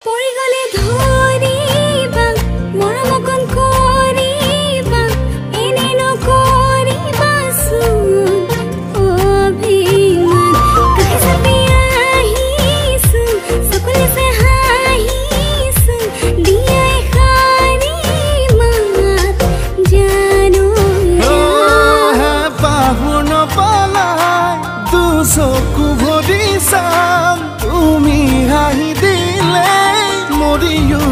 পৰিগলে ধৰিবা মৰমকণ কৰিবা এনে নকৰিবাচোন অভিমান কাহে চাপি আহিছোন চকুলে চে হাঁহিছোন দিয়া এষাৰি মাত জানো পাহৰ নপালাই দুচকু ভৰি চাম তুমি হাঁহি দিলে মৰিও